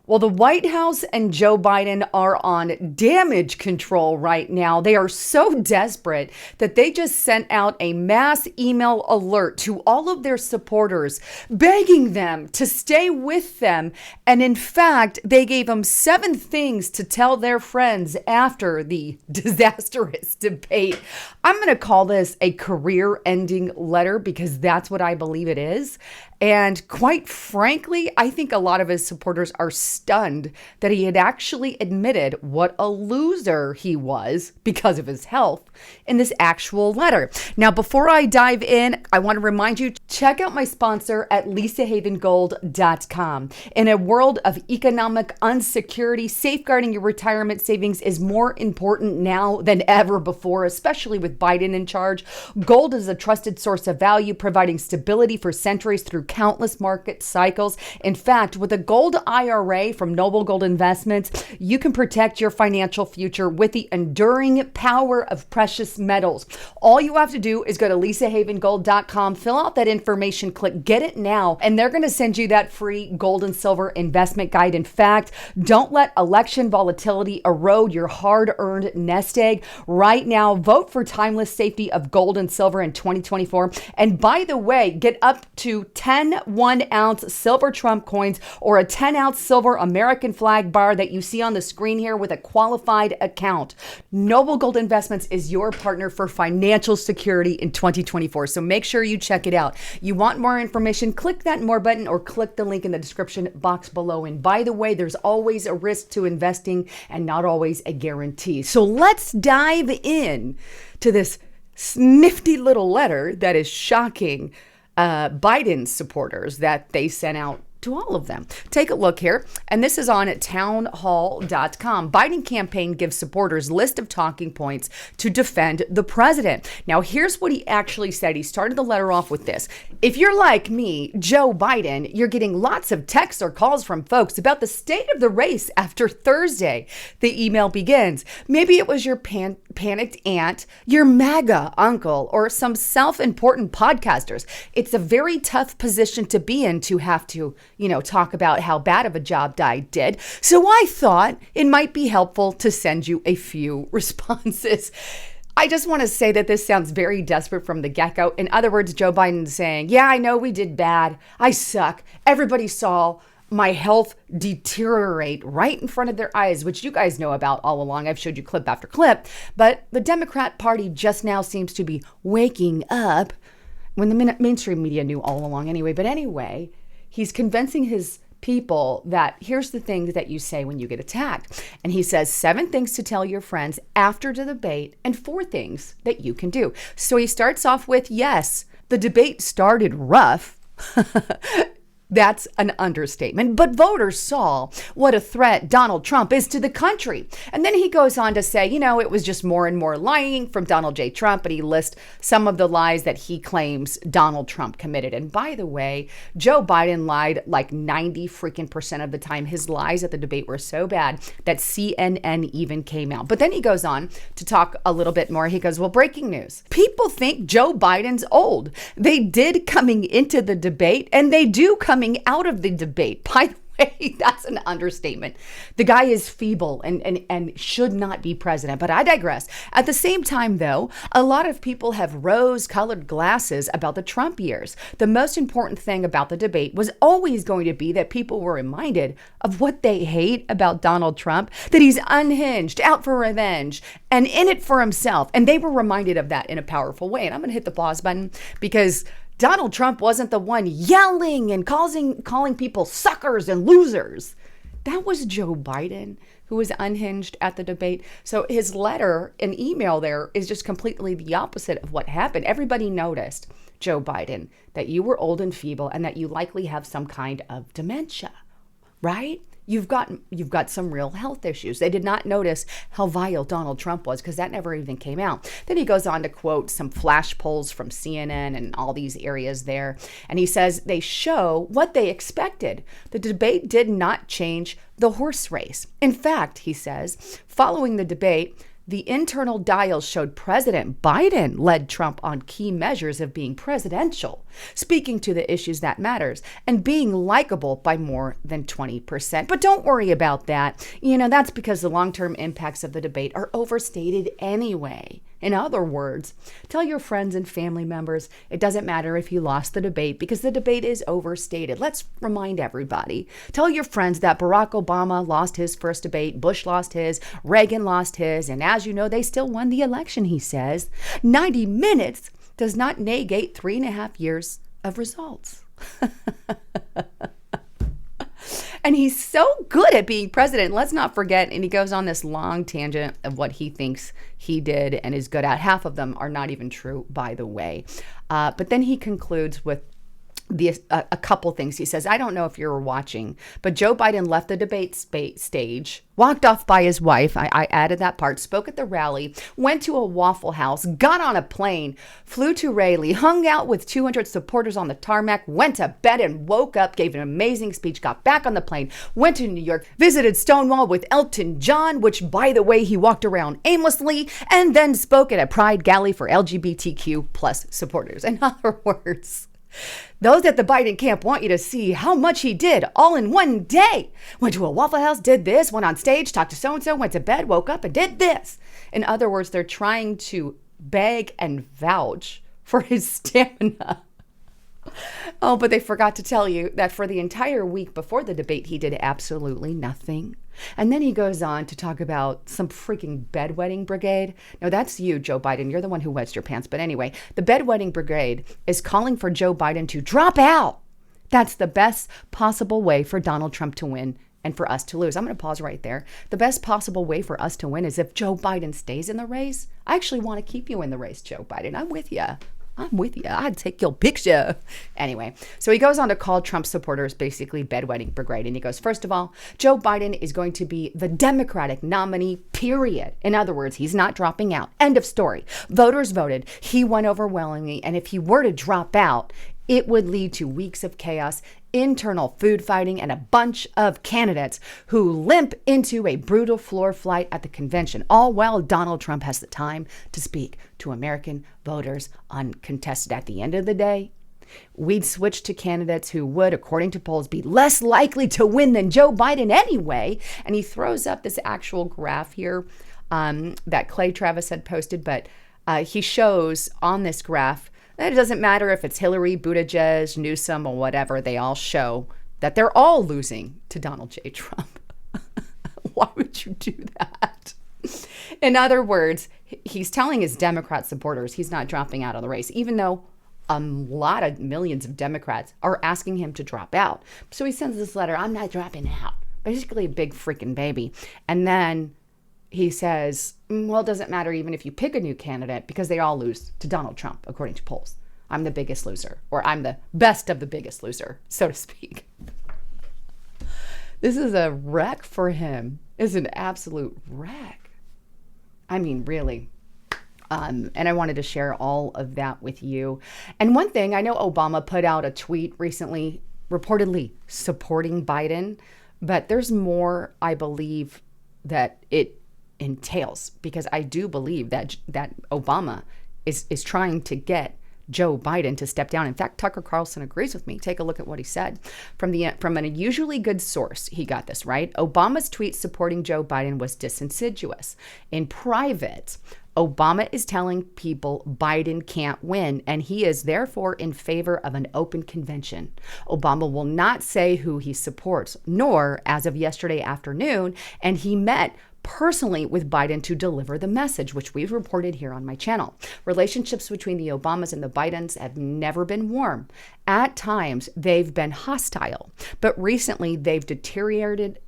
Well, the White House and Joe Biden are on damage control right now. They are so desperate that they just sent out a mass email alert to all of their supporters, begging them to stay with them. And in fact, they gave them 7 things to tell their friends after the disastrous debate. I'm going to call this a career-ending letter because that's what I believe it is. And quite frankly, I think a lot of his supporters are stunned that he had actually admitted what a loser he was because of his health in this actual letter. Now, before I dive in, I want to remind you, check out my sponsor at lisahavengold.com. In a world of economic insecurity, safeguarding your retirement savings is more important now than ever before, especially with Biden in charge. Gold is a trusted source of value, providing stability for centuries through countless market cycles. In fact, with a gold IRA from Noble Gold Investments, you can protect your financial future with the enduring power of precious metals. All you have to do is go to lisahavengold.com, fill out that information, click get it now, and they're going to send you that free gold and silver investment guide. In fact, don't let election volatility erode your hard-earned nest egg. Right now, vote for timeless safety of gold and silver in 2024. And by the way, get up to 10 1-ounce silver Trump coins or a 10-ounce silver American flag bar that you see on the screen here with a qualified account. Noble Gold Investments is your partner for financial security in 2024. So make sure you check it out. You want more information? Click that more button or click the link in the description box below. And by the way, there's always a risk to investing and not always a guarantee. So let's dive in to this nifty little letter that is shocking Biden's supporters that they sent out to all of them. Take a look here. And this is on townhall.com. Biden campaign gives supporters list of talking points to defend the president. Now, here's what he actually said. He started the letter off with this. If you're like me, Joe Biden, you're getting lots of texts or calls from folks about the state of the race after Thursday. The email begins. Maybe it was your panicked aunt, your MAGA uncle, or some self-important podcasters. It's a very tough position to be in to have to talk about how bad of a job I did. So I thought it might be helpful to send you a few responses. I just want to say that this sounds very desperate from the get-go. In other words, Joe Biden saying, yeah, I know we did bad. I suck. Everybody saw my health deteriorate right in front of their eyes, which you guys know about all along. I've showed you clip after clip. But the Democrat Party just now seems to be waking up when the mainstream media knew all along anyway. But anyway, he's convincing his people that here's the things that you say when you get attacked. And he says 7 things to tell your friends after the debate and 4 things that you can do. So he starts off with, yes, the debate started rough. That's an understatement. But voters saw what a threat Donald Trump is to the country. And then he goes on to say, it was just more and more lying from Donald J. Trump. And he lists some of the lies that he claims Donald Trump committed. And by the way, Joe Biden lied like 90% of the time. His lies at the debate were so bad that CNN even came out. But then he goes on to talk a little bit more. He goes, well, breaking news. People think Joe Biden's old. They did coming into the debate, and they do coming out of the debate. By the way, that's an understatement. The guy is feeble and should not be president, but I digress. At the same time, though, a lot of people have rose-colored glasses about the Trump years. The most important thing about the debate was always going to be that people were reminded of what they hate about Donald Trump, that he's unhinged, out for revenge, and in it for himself. And they were reminded of that in a powerful way. And I'm going to hit the pause button because Donald Trump wasn't the one yelling and calling people suckers and losers. That was Joe Biden, who was unhinged at the debate. So his letter and email there is just completely the opposite of what happened. Everybody noticed, Joe Biden, that you were old and feeble and that you likely have some kind of dementia, right? You've got some real health issues. They did not notice how vile Donald Trump was because that never even came out. Then he goes on to quote some flash polls from CNN and all these areas there. And he says they show what they expected. The debate did not change the horse race. In fact, he says, following the debate, The internal dials showed President Biden led Trump on key measures of being presidential, speaking to the issues that matters, and being likable by more than 20%. But don't worry about that. That's because the long-term impacts of the debate are overstated anyway. In other words, tell your friends and family members it doesn't matter if you lost the debate because the debate is overstated. Let's remind everybody. Tell your friends that Barack Obama lost his first debate, Bush lost his, Reagan lost his, and as you know, they still won the election, he says. 90 minutes does not negate 3.5 years of results. And he's so good at being president. Let's not forget, and he goes on this long tangent of what he thinks he did and is good at. Half of them are not even true, by the way. But then he concludes with a couple things. He says, I don't know if you were watching, but Joe Biden left the debate stage, walked off by his wife. I added that part, spoke at the rally, went to a Waffle House, got on a plane, flew to Raleigh, hung out with 200 supporters on the tarmac, went to bed and woke up, gave an amazing speech, got back on the plane, went to New York, visited Stonewall with Elton John, which, by the way, he walked around aimlessly, and then spoke at a Pride Galley for LGBTQ plus supporters. In other words, those at the Biden camp want you to see how much he did all in one day. Went to a Waffle House, did this, went on stage, talked to so-and-so, went to bed, woke up and did this. In other words, they're trying to beg and vouch for his stamina. Oh, but they forgot to tell you that for the entire week before the debate, he did absolutely nothing. And then he goes on to talk about some freaking bedwetting brigade. No, that's you, Joe Biden. You're the one who wets your pants. But anyway, the bedwetting brigade is calling for Joe Biden to drop out. That's the best possible way for Donald Trump to win and for us to lose. I'm going to pause right there. The best possible way for us to win is if Joe Biden stays in the race. I actually want to keep you in the race, Joe Biden. I'm with you. I'd take your picture. Anyway, so he goes on to call Trump supporters basically bedwetting brigade. And he goes, first of all, Joe Biden is going to be the Democratic nominee, period. In other words, he's not dropping out. End of story. Voters voted. He won overwhelmingly. And if he were to drop out, it would lead to weeks of chaos, internal food fighting, and a bunch of candidates who limp into a brutal floor fight at the convention, all while Donald Trump has the time to speak to American voters uncontested. At the end of the day, we'd switch to candidates who would, according to polls, be less likely to win than Joe Biden anyway. And he throws up this actual graph here that Clay Travis had posted, but he shows on this graph it doesn't matter if it's Hillary, Buttigieg, Newsom, or whatever. They all show that they're all losing to Donald J. Trump. Why would you do that? In other words, he's telling his Democrat supporters he's not dropping out of the race, even though a lot of millions of Democrats are asking him to drop out. So he sends this letter, I'm not dropping out. Basically a big freaking baby. And then he says, well, it doesn't matter even if you pick a new candidate because they all lose to Donald Trump, according to polls. I'm the biggest loser, or I'm the best of the biggest loser, so to speak. This is a wreck for him. It's an absolute wreck. I mean, really. And I wanted to share all of that with you. And one thing, I know Obama put out a tweet recently, reportedly supporting Biden, but there's more, I believe, that it entails, because I do believe that Obama is trying to get Joe Biden to step down. In fact, Tucker Carlson agrees with me. Take a look at what he said. From an unusually good source, he got this right. Obama's tweet supporting Joe Biden was disingenuous. In private, Obama is telling people Biden can't win, and he is therefore in favor of an open convention. Obama will not say who he supports, nor, as of yesterday afternoon, and he met personally with Biden to deliver the message, which we've reported here on my channel. Relationships between the Obamas and the Bidens have never been warm. At times, they've been hostile, but recently they've deteriorated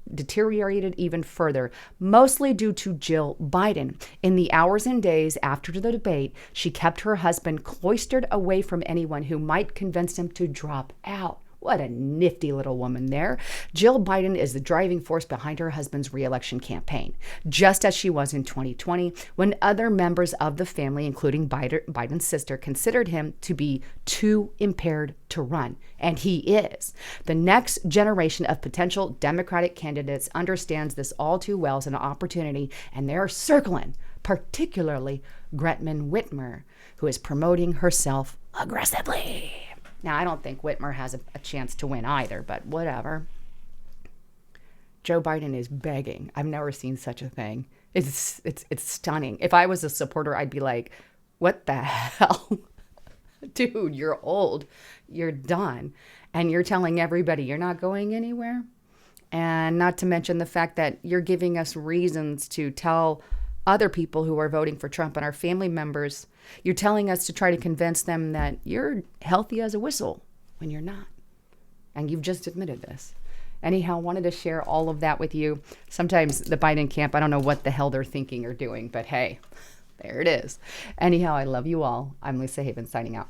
even further, mostly due to Jill Biden. In the hours and days after the debate, she kept her husband cloistered away from anyone who might convince him to drop out. What a nifty little woman there. Jill Biden is the driving force behind her husband's re-election campaign, just as she was in 2020 when other members of the family, including Biden's sister, considered him to be too impaired to run. And he is. The next generation of potential Democratic candidates understands this all too well as an opportunity, and they're circling particularly Gretchen Whitmer, who is promoting herself aggressively. Now, I don't think Whitmer has a chance to win either, but whatever. Joe Biden is begging. I've never seen such a thing. It's stunning. If I was a supporter, I'd be like, what the hell? Dude, you're old. You're done. And you're telling everybody you're not going anywhere. And not to mention the fact that you're giving us reasons to tell other people who are voting for Trump and our family members, you're telling us to try to convince them that you're healthy as a whistle when you're not. And you've just admitted this. Anyhow, wanted to share all of that with you. Sometimes the Biden camp, I don't know what the hell they're thinking or doing, but hey, there it is. Anyhow, I love you all. I'm Lisa Haven signing out.